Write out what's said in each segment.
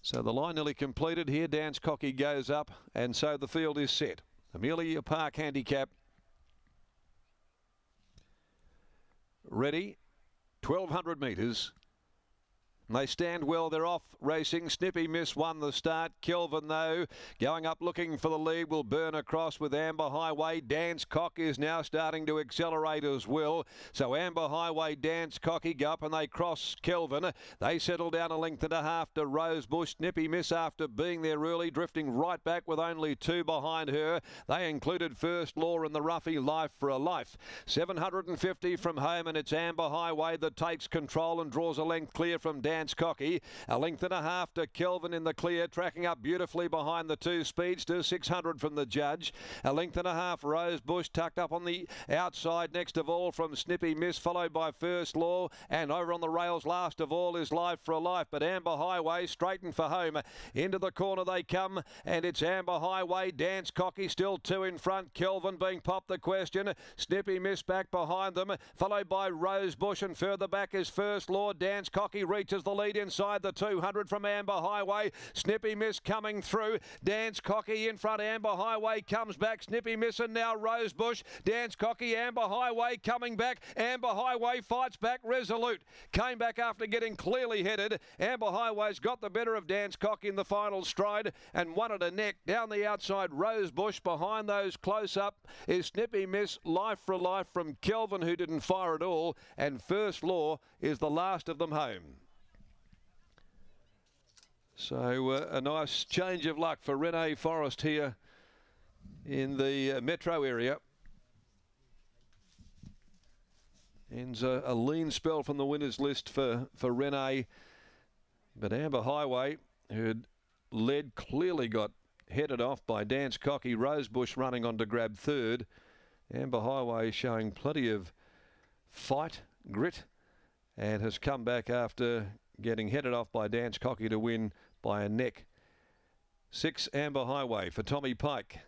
So the line nearly completed here. Dance Cocky goes up, and so the field is set. Amelia Park handicap. Ready, 1,200 metres. They stand well, they're off racing. Snippy Miss won the start. Kelvin, though, going up looking for the lead, will burn across with Amber Highway. Dance Cock is now starting to accelerate as well. So Amber Highway, Dance Cocky go up and they cross Kelvin. They settle down a length and a half to Rosebush. Snippy Miss, after being there early, drifting right back with only two behind her. They included First Law and the roughie Life for a Life. 750 from home, and it's Amber Highway that takes control and draws a length clear from Dance Cocky. A length and a half to Kelvin in the clear, tracking up beautifully behind the two speedsters. 600 from the judge. A length and a half Rosebush tucked up on the outside next of all from Snippy Miss, followed by First Law, and over on the rails last of all is Life for a Life. But Amber Highway straightened for home. Into the corner they come, and it's Amber Highway, Dance Cocky still two in front. Kelvin being popped the question. Snippy Miss back behind them, followed by Rosebush, and further back is First Law. Dance Cocky reaches the lead inside the 200 from Amber Highway. Snippy Miss coming through. Dance Cocky in front. Amber Highway comes back. Snippy Miss and now Rosebush. Dance Cocky, Amber Highway coming back. Amber Highway fights back resolute. Came back after getting clearly headed. Amber Highway's got the better of Dance Cocky in the final stride and won at a neck. Down the outside, Rosebush. Behind those close up is Snippy Miss, Life for a Life from Kelvin, who didn't fire at all, and First Law is the last of them home. So a nice change of luck for Renee Forrest here in the metro area. Ends a lean spell from the winners list for Renee. But Amber Highway, who had led, clearly got headed off by Dance Cocky. Rosebush running on to grab third. Amber Highway showing plenty of fight, grit, and has come back after getting headed off by Dance Cocky to win by a neck. 6 Amber Highway for Tommy Pike.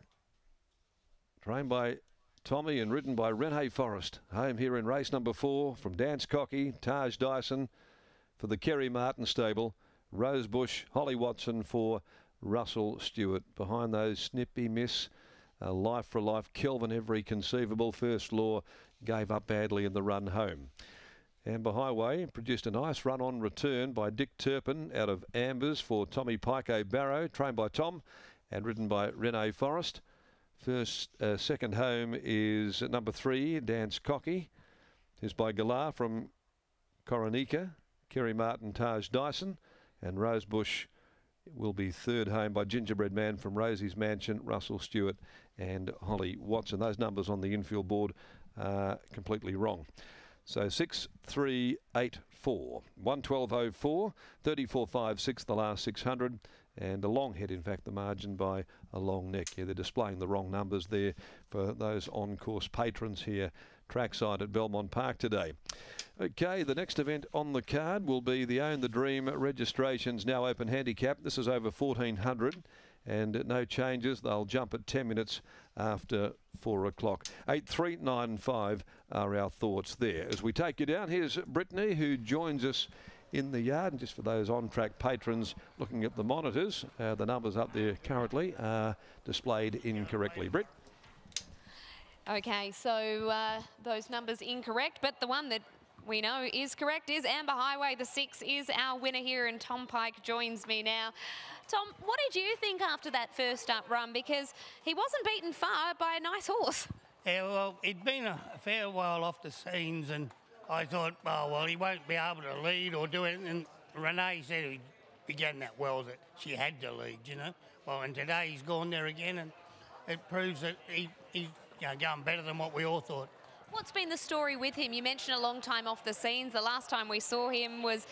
Trained by Tommy and ridden by Renee Forrest. Home here in race number 4 from Dance Cocky, Taj Dyson for the Kerry Martin stable. Rosebush, Holly Watson for Russell Stewart. Behind those, Snippy Miss, Life for a Life, Kelvin, every conceivable. First Law gave up badly in the run home. Amber Highway produced a nice run on return by Dick Turpin out of Ambers for Tommy Pike Barrow, trained by Tom and ridden by Renee Forrest. Second home is number 3, Dance Cocky. Is by Galar from Coronica, Kerry Martin, Taj Dyson, and Rosebush will be third home by Gingerbread Man from Rosie's Mansion, Russell Stewart and Holly Watson. Those numbers on the infield board are completely wrong. So 6-3-8-4, 112.04, 34.56 the last 600, and a long head, in fact, the margin by a long neck. Yeah, they're displaying the wrong numbers there for those on-course patrons here trackside at Belmont Park today. Okay, the next event on the card will be the Own the Dream registrations, now open handicap. This is over 1,400 and no changes. They'll jump at 10 minutes after 4 o'clock. 8-3-9-5 are our thoughts there. As we take you down, here's Brittany, who joins us in the yard. And just for those on-track patrons looking at the monitors, the numbers up there currently are displayed incorrectly. Britt? Okay, so those numbers incorrect, but the one that we know is correct is Amber Highway. The 6 is our winner here, and Tom Pike joins me now. Tom, what did you think after that first up run? Because he wasn't beaten far by a nice horse. Yeah, well, he'd been a fair while off the scenes, and I thought, oh, well, he won't be able to lead or do anything. And Renee said he began that well, that she had to lead, you know. Well, and today he's gone there again, and it proves that he's going better than what we all thought. What's been the story with him? You mentioned a long time off the scenes. The last time we saw him was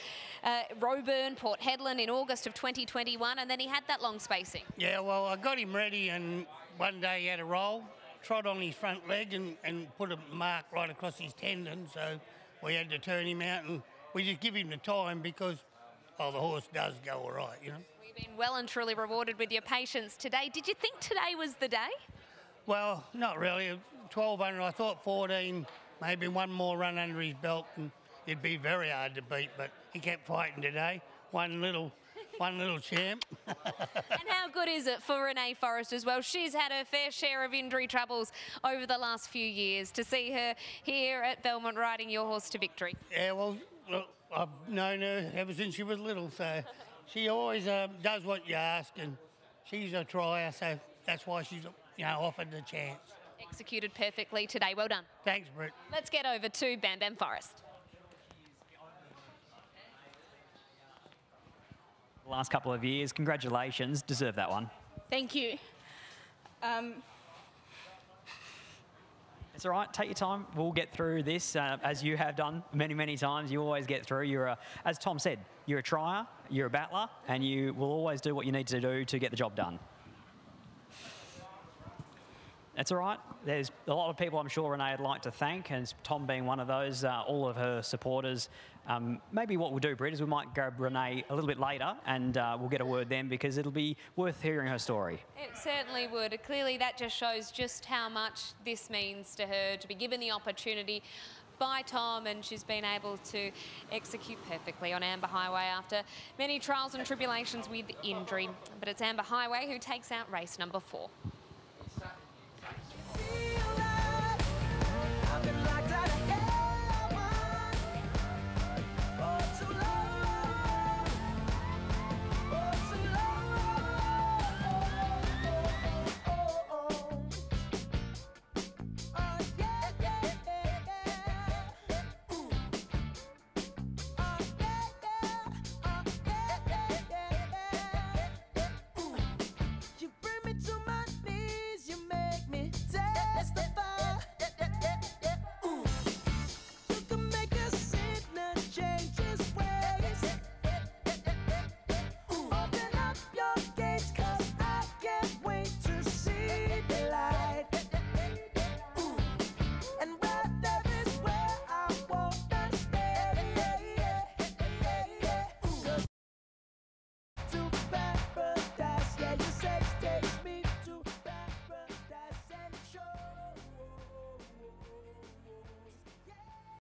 Roeburn, Port Hedland in August of 2021, and then he had that long spacing. Yeah, well, I got him ready, and one day he had a roll, trod on his front leg and put a mark right across his tendon, so we had to turn him out, and we just give him the time because, oh, the horse does go all right, you know. We've been well and truly rewarded with your patience today. Did you think today was the day? Well, not really. 1,200, I thought 14, maybe one more run under his belt and it'd be very hard to beat, but he kept fighting today. One little one little champ. And how good is it for Renee Forrest as well? She's had her fair share of injury troubles over the last few years. To see her here at Belmont riding your horse to victory. Yeah, well, look, I've known her ever since she was little, so she always does what you ask, and she's a trier, so that's why she's, offered the chance. Executed perfectly today. Well done. Thanks, Britt. Let's get over to Bam Bam Forrest. Last couple of years, congratulations, deserve that one. Thank you. It's all right, take your time. We'll get through this as you have done many, many times. You always get through. As Tom said, you're a trier, you're a battler, and you will always do what you need to do to get the job done. That's all right. There's a lot of people I'm sure Renee would like to thank, and Tom being one of those, all of her supporters. Maybe what we'll do, Britt, is we might grab Renee a little bit later and we'll get a word then, because it'll be worth hearing her story. It certainly would. Clearly that just shows just how much this means to her, to be given the opportunity by Tom, and she's been able to execute perfectly on Amber Highway after many trials and tribulations with injury. But it's Amber Highway who takes out race number 4.